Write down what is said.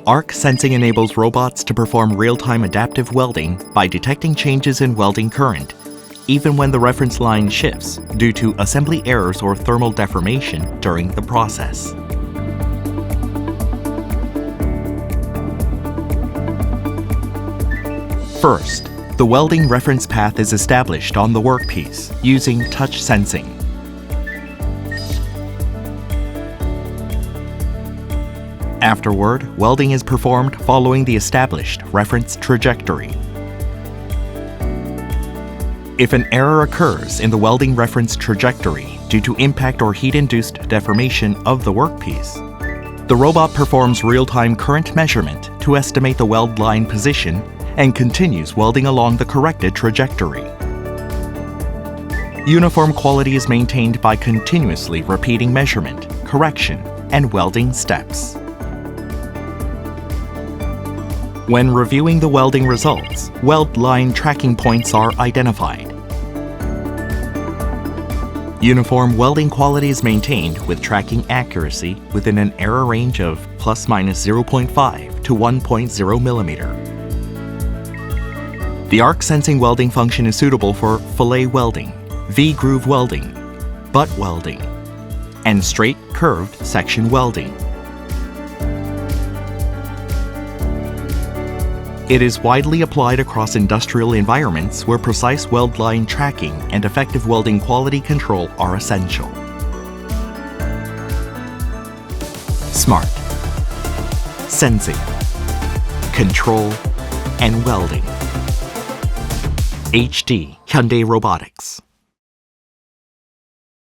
Arc sensing enables robots to perform real-time adaptive welding by detecting changes in welding current, even when the reference line shifts due to assembly errors or thermal deformation during the process. First, the welding reference path is established on the workpiece using touch sensing. Afterward, welding is performed following the established reference trajectory. If an error occurs in the welding reference trajectory due to impact or heat-induced deformation of the workpiece, the robot performs real-time current measurement to estimate the weld line position and continues welding along the corrected trajectory. Uniform quality is maintained by continuously repeating measurement, correction, and welding steps. When reviewing the welding results, weld line tracking points are identified. Uniform welding quality is maintained with tracking accuracy within an error range of ±0.5 to 1.0 millimeter. The arc sensing welding function is suitable for fillet welding, V-groove welding, butt welding, and straight curved section welding. It is widely applied across industrial environments where precise weld line tracking and effective welding quality control are essential. Smart, sensing, control, and welding. HD Hyundai Robotics.